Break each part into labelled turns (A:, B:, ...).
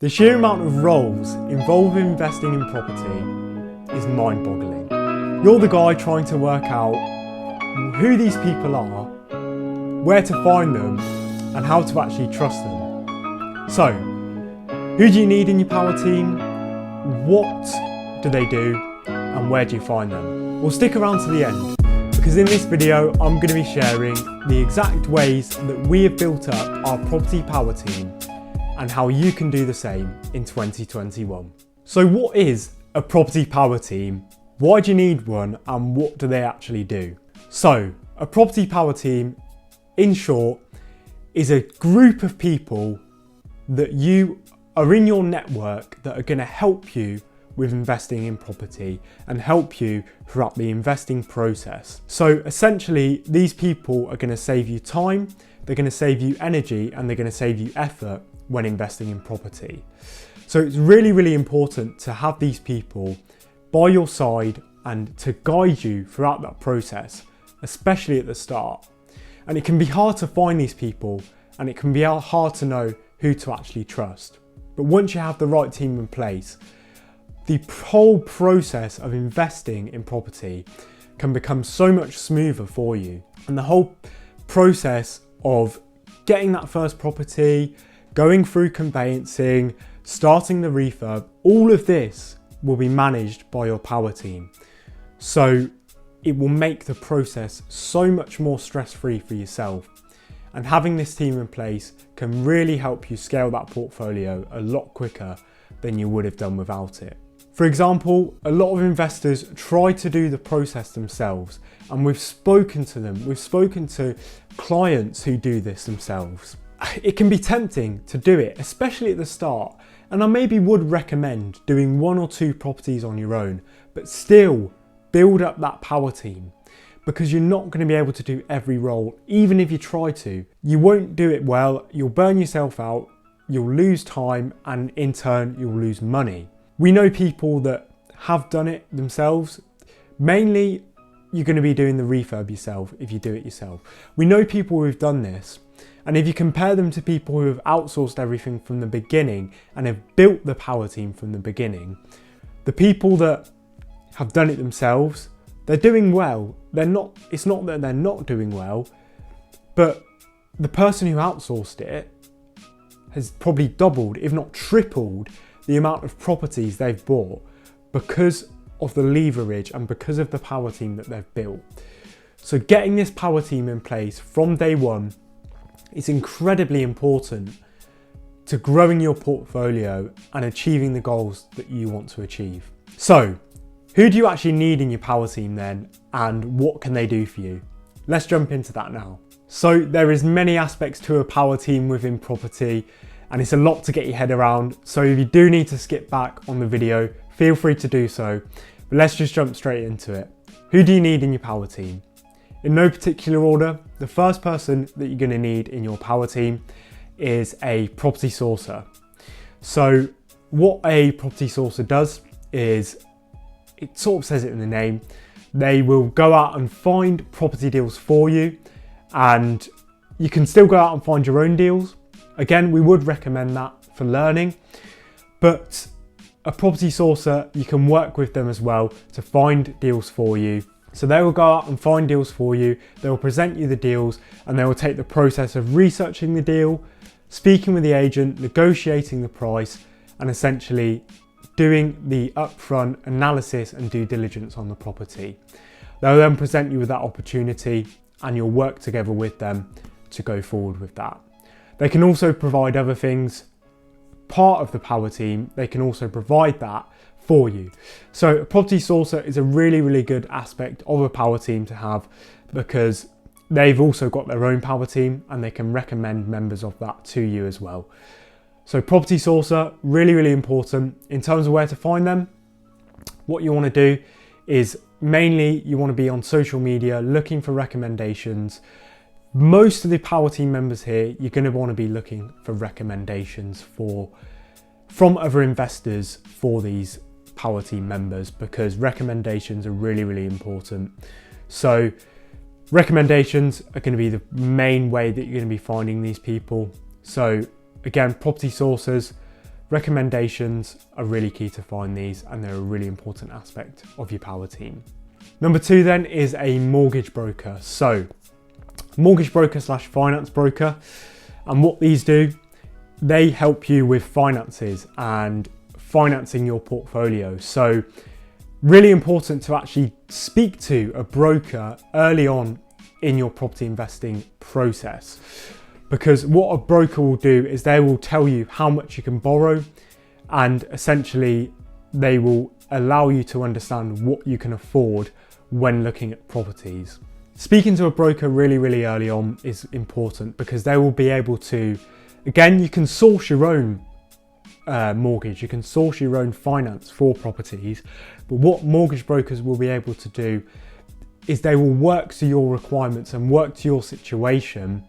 A: The sheer amount of roles involved in investing in property is mind-boggling. You're the guy trying to work out who these people are, where to find them, and how to actually trust them. So, who do you need in your power team? What do they do? And where do you find them? Well, stick around to the end, because in this video I'm going to be sharing the exact ways that we have built up our property power team and how you can do the same in 2021. So what is a property power team? Why do you need one, and what do they actually do? So a property power team, in short, is a group of people that you are in your network that are going to help you with investing in property and help you throughout the investing process. So essentially, these people are going to save you time, they're going to save you energy, and they're going to save you effort when investing in property. So it's really, really important to have these people by your side and to guide you throughout that process, especially at the start. And it can be hard to find these people, and it can be hard to know who to actually trust. But once you have the right team in place, the whole process of investing in property can become so much smoother for you. And the whole process of getting that first property, going through conveyancing, starting the refurb, all of this will be managed by your power team. So it will make the process so much more stress-free for yourself. And having this team in place can really help you scale that portfolio a lot quicker than you would have done without it. For example, a lot of investors try to do the process themselves, and we've spoken to them, we've spoken to clients who do this themselves. It can be tempting to do it, especially at the start, and I maybe would recommend doing 1 or 2 properties on your own, but still build up that power team, because you're not going to be able to do every role. Even if you try to, you won't do it well, you'll burn yourself out, you'll lose time, and in turn you'll lose money. We know people that have done it themselves. Mainly you're going to be doing the refurb yourself if you do it yourself. We know people who've done this, and if you compare them to people who have outsourced everything from the beginning and have built the power team from the beginning, the people that have done it themselves, they're doing well. It's not that they're not doing well, but the person who outsourced it has probably doubled, if not tripled, the amount of properties they've bought because of the leverage and because of the power team that they've built. So getting this power team in place from day one is incredibly important to growing your portfolio and achieving the goals that you want to achieve. So who do you actually need in your power team then, and what can they do for you? Let's jump into that now. So there is many aspects to a power team within property, and it's a lot to get your head around. So if you do need to skip back on the video, feel free to do so, but let's just jump straight into it. Who do you need in your power team? In no particular order, the first person that you're going to need in your power team is a property sourcer. So what a property sourcer does is, it sort of says it in the name, they will go out and find property deals for you, and you can still go out and find your own deals. Again, we would recommend that for learning, but a property sourcer, you can work with them as well to find deals for you. So they will go out and find deals for you, they will present you the deals, and they will take the process of researching the deal, speaking with the agent, negotiating the price, and essentially doing the upfront analysis and due diligence on the property. They'll then present you with that opportunity, and you'll work together with them to go forward with that. They can also provide other things. Part of the power team, they can also provide that for you. So a property sourcer is a really, really good aspect of a power team to have, because they've also got their own power team and they can recommend members of that to you as well. So property sourcer, really, really important. In terms of where to find them, what you want to do is mainly you want to be on social media looking for recommendations. Most of the power team members here, you're going to want to be looking for recommendations from other investors for these power team members, because recommendations are really, really important. So recommendations are going to be the main way that you're going to be finding these people. So again, property sourcers, recommendations are really key to find these, and they're a really important aspect of your power team. Number 2 then is a mortgage broker. So mortgage broker / finance broker, and what these do, they help you with finances and financing your portfolio. So really important to actually speak to a broker early on in your property investing process, because what a broker will do is they will tell you how much you can borrow, and essentially they will allow you to understand what you can afford when looking at properties. Speaking to a broker really early on is important, because they will be able to, again, you can source your own mortgage, you can source your own finance for properties, but what mortgage brokers will be able to do is they will work to your requirements and work to your situation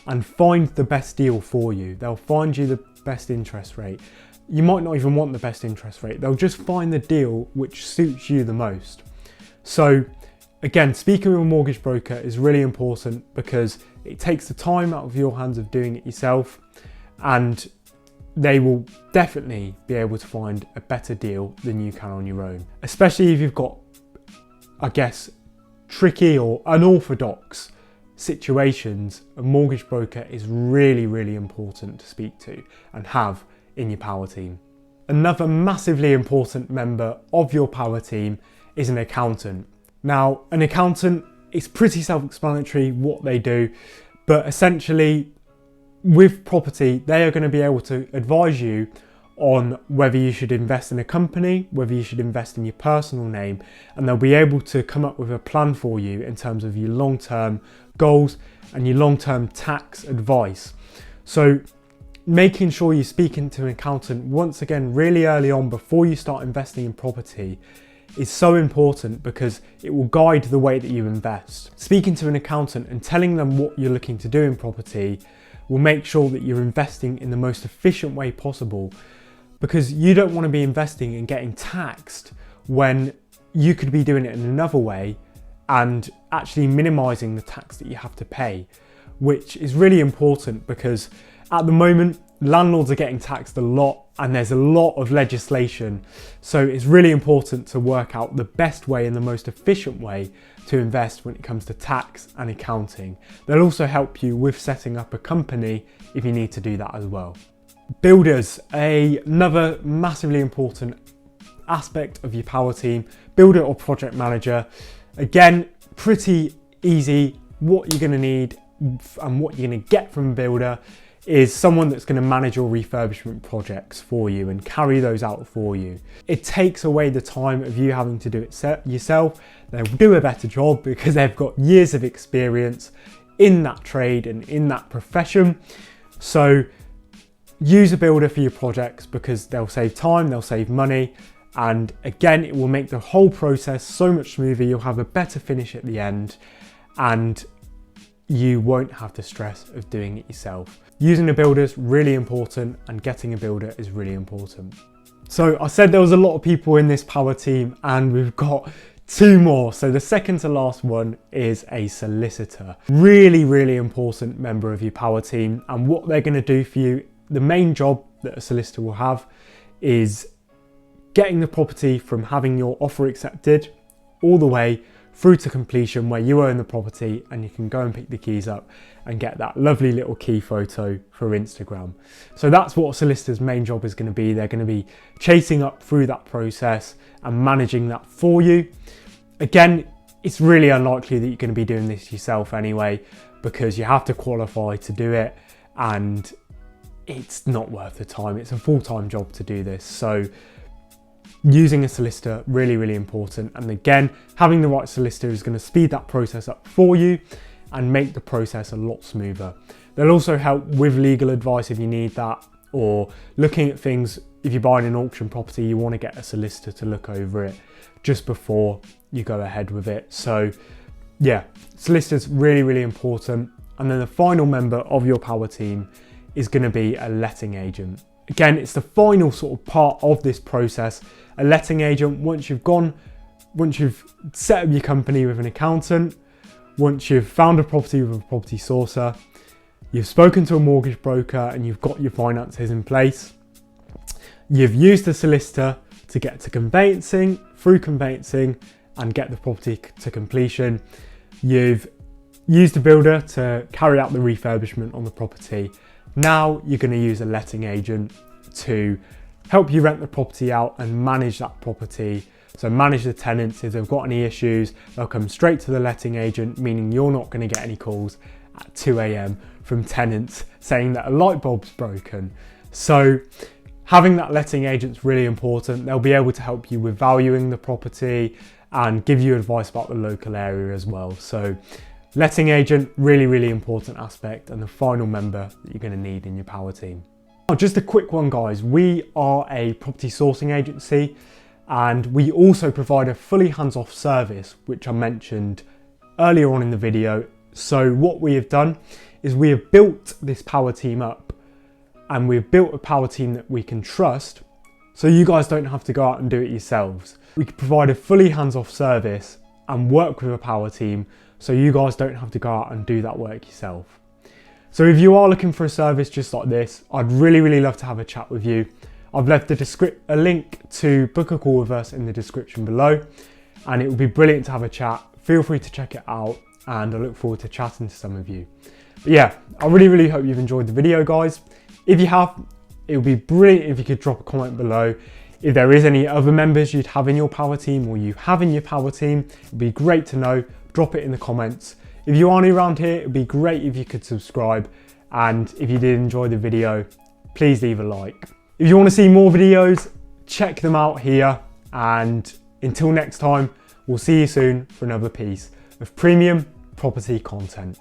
A: and find the best deal for you. They'll find you the best interest rate. You might not even want the best interest rate. They'll just find the deal which suits you the most. So again, speaking with a mortgage broker is really important, because it takes the time out of your hands of doing it yourself, and they will definitely be able to find a better deal than you can on your own. Especially if you've got, I guess, tricky or unorthodox situations, a mortgage broker is really important to speak to and have in your power team. Another massively important member of your power team is an accountant. Now, an accountant is pretty self-explanatory what they do, but essentially with property, they are going to be able to advise you on whether you should invest in a company, whether you should invest in your personal name, and they'll be able to come up with a plan for you in terms of your long-term goals and your long-term tax advice. So making sure you're speaking to an accountant once again really early on before you start investing in property is so important, because it will guide the way that you invest. Speaking to an accountant and telling them what you're looking to do in property will make sure that you're investing in the most efficient way possible, because you don't want to be investing and getting taxed when you could be doing it in another way and actually minimizing the tax that you have to pay, which is really important, because at the moment landlords are getting taxed a lot and there's a lot of legislation. So it's really important to work out the best way and the most efficient way to invest when it comes to tax and accounting. They'll also help you with setting up a company if you need to do that as well. Builders, another massively important aspect of your power team. Builder or project manager, again, pretty easy. What you're going to need and what you're going to get from a builder is someone that's going to manage your refurbishment projects for you and carry those out for you. It takes away the time of you having to do it yourself. They'll do a better job because they've got years of experience in that trade and in that profession. So use a builder for your projects, because they'll save time, they'll save money, and again, it will make the whole process so much smoother. You'll have a better finish at the end, and you won't have the stress of doing it yourself. Using a builder is really important, and getting a builder is really important. So I said there was a lot of people in this power team, and we've got 2 more. So the second to last one is a solicitor. Really important member of your power team, and what they're going to do for you, the main job that a solicitor will have is getting the property from having your offer accepted all the way through to completion, where you own the property and you can go and pick the keys up and get that lovely little key photo for Instagram. So that's what a solicitor's main job is going to be. They're going to be chasing up through that process and managing that for you. Again, it's really unlikely that you're going to be doing this yourself anyway, because you have to qualify to do it, and it's not worth the time. It's a full-time job to do this. So using a solicitor, really important. And again, having the right solicitor is going to speed that process up for you and make the process a lot smoother. They'll also help with legal advice if you need that, or looking at things. If you're buying an auction property, you want to get a solicitor to look over it just before you go ahead with it. So yeah, solicitors really important. And then the final member of your power team is going to be a letting agent. Again, it's the final sort of part of this process. A letting agent, once you've set up your company with an accountant, once you've found a property with a property sourcer, you've spoken to a mortgage broker and you've got your finances in place, You've used the solicitor to get to conveyancing, through conveyancing, and get the property to completion. You've used a builder to carry out the refurbishment on the property. Now you're going to use a letting agent to help you rent the property out and manage that property. So manage the tenants. If they've got any issues, they'll come straight to the letting agent, meaning you're not going to get any calls at 2 a.m. from tenants saying that a light bulb's broken. So having that letting agent's really important. They'll be able to help you with valuing the property and give you advice about the local area as well. So letting agent, really, really important aspect, and the final member that you're going to need in your power team. Now, just a quick one, guys. We are a property sourcing agency, and we also provide a fully hands-off service, which I mentioned earlier on in the video. So what we have done is we have built this power team up, and we've built a power team that we can trust, so you guys don't have to go out and do it yourselves. We can provide a fully hands-off service and work with a power team, so you guys don't have to go out and do that work yourself. So if you are looking for a service just like this, I'd really, really love to have a chat with you. I've left a link to book a call with us in the description below, and it would be brilliant to have a chat. Feel free to check it out, and I look forward to chatting to some of you. But yeah, I really, really hope you've enjoyed the video, guys. If you have, it would be brilliant if you could drop a comment below. If there is any other members you'd have in your power team, or you have in your power team, it'd be great to know. Drop it in the comments. If you are new around here, it'd be great if you could subscribe. And if you did enjoy the video, please leave a like. If you want to see more videos, check them out here. And until next time, we'll see you soon for another piece of premium property content.